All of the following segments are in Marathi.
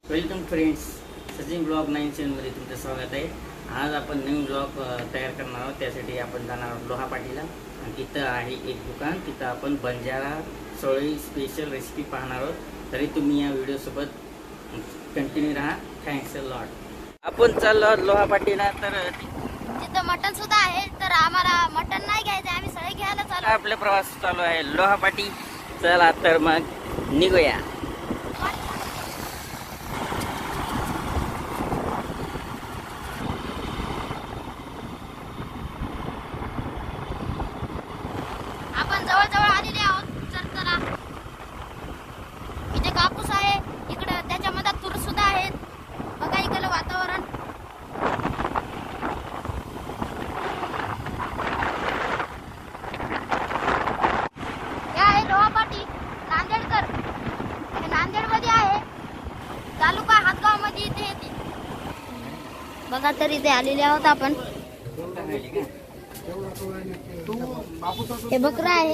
वेलकम फ्रेंड्स, सचिन ब्लॉग 97 मध्ये तुमचं स्वागत आहे. आज आपण नवीन ब्लॉग तयार करणार आहोत. त्यासाठी आपण जाणार आहोत लोहापाटीला आणि तिथं आहे एक दुकान. तिथं आपण बंजारा सोळी स्पेशल रेसिपी पाहणार आहोत. तरी तुम्ही या व्हिडिओसोबत कंटिन्यू राहा. Thanks a lot. आपण चाललो आहोत लोहापाटीला. तर तिथं मटन सुद्धा आहे, तर आम्हाला मटन नाही घ्यायचं, आम्ही सळे घ्यायला चालू. आपला प्रवास चालू आहे लोहापाटी. चला तर मग निघूया. आपण जवळ आलेले आहोत. तर चला, इथे कापूस आहे, इकडे त्याच्यामध्ये तूर सुद्धा आहेत. बघा इकडलं वातावरण. हे आहे लोहापाटी, नांदेडकर. हे नांदेडमध्ये आहे, तालुका हातगाव मध्ये इथे येते. बघा, तर इथे आलेले आहोत आपण. हे बकरं आहे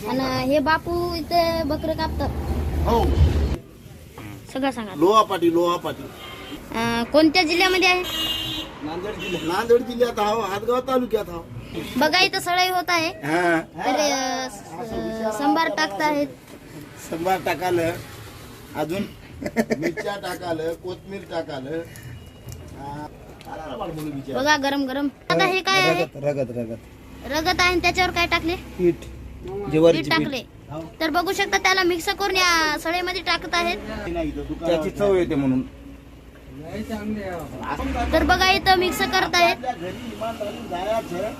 आणि हे बापू इथे बकरं कापतात. हो, सगळं सांगा. लोहापाटी कोणत्या जिल्ह्यामध्ये आहे? नांदेड जिल्ह्यात हा, हातगाव तालुक्यात हा. बघा, इथं सळई होत आहे. तर संभार टाकत आहेत. संभार टाकालं, अजून मिरच्या टाकालं, कोथमीर टाकालं. बघा, गरम गरम. आता हे काय आहे? रगत रगत आहे आणि त्याच्यावर काय टाकले? पीठ, पीठ टाकले. तर बघू शकता, त्याला मिक्स करून या सळईमध्ये टाकत आहेत. त्याची चव येते म्हणून. तर बघा, इथं मिक्स करत आहेत. घरी इमानदारीने जायचं,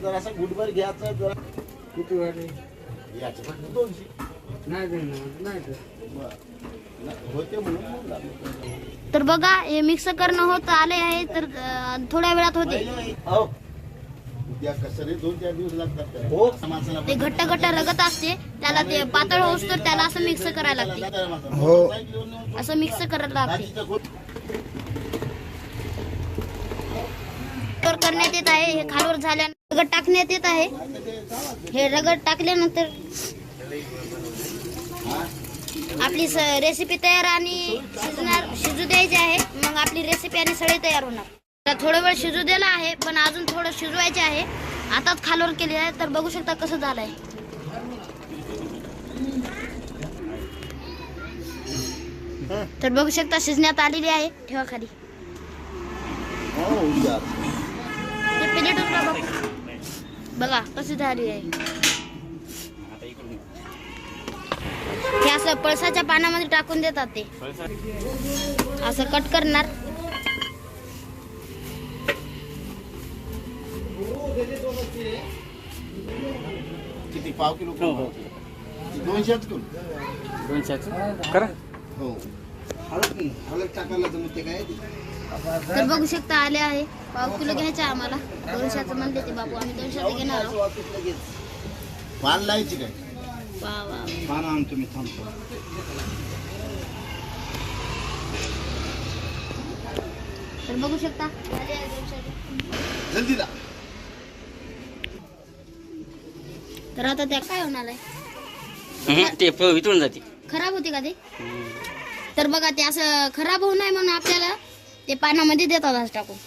जरासं गुडभर घ्यायचं, जरा किती वाटे याचे फक्त 200 होते म्हणून. तर बघा, हे मिक्स करणं होत आले आहे. तर थोड्या वेळात होते. उद्या कसं रे 2-4 दिवस लागतात. हो, ते घट्ट रगत असते, त्याला ते पातळ होस तर त्याला असं मिक्स करायला लागते. हो, असं मिक्स करायला लागते. करण्यात येत आहे. हे खालवर झाल्यानंतर रगत टाकण्यात येत आहे. हे रगत टाकल्यानंतर आपली रेसिपी तयार आणि शिजू द्यायची आहे. मग आपली रेसिपी आणि सळई तयार होणार. थोडा वेळ शिजू दिला आहे, पण अजून थोडं शिजवायचे आहे. आताच खालवर केले आहे. तर बघू शकता कसं झालंय. तर बघू शकता, शिजण्यात आलेली आहे. ठेवा खाली. ते प्लेट उचला बापू. बघा कशी झाली आहे. हे असं पळसाच्या पानामध्ये टाकून देतात. ते असं कट करणार. किती पाव किलो? 200च किलो. 200 करा. हो, हळद टाकायला जमते काय? तर बघू शकता, आले आहे. पाव किलो घ्यायचे आम्हाला. 200चं म्हणले ते बाबू, आम्ही 200चं घेणार आहोत. पान लायची काय? वा वा. पान आणतो मी, थांबतो. तर बघू शकता, जल्दी दा. तर आता त्या काय होणार आहे? ते वितळून जाते. खराब होते का ते? तर बघा, ते असं खराब होऊ नये म्हणून आपल्याला ते पानामध्ये देतात असं टाकून.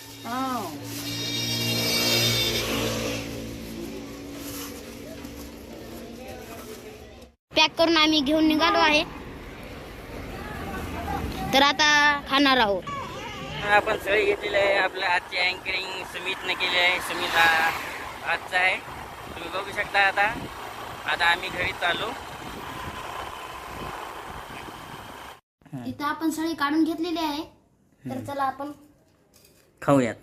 पॅक करून आम्ही घेऊन निघालो आहे. तर आता खाणार आहोत. आपण सगळे घेतलेले आहे. आपल्या आजची अँकरिंग सुमितने केली आहे. सुमित हा आजचा आहे. तुम्ही बघू शकता. आता आम्ही घरी चालू. इथं आपण सळी काढून घेतलेली आहे. तर चला आपण खाऊयात.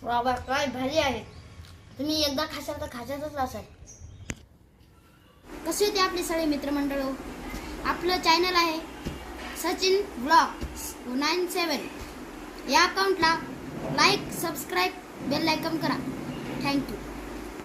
वा वा, काय भारी आहे. तुम्ही एकदा खाशाल तर खाशातच असाल. कशी होती आपली सळी मित्रमंडळ? आपलं चॅनल आहे सचिन ब्लॉग 97. या अकाउंटला लाईक, सबस्क्राईब, बेल आयकॉन करा. थँक्यू.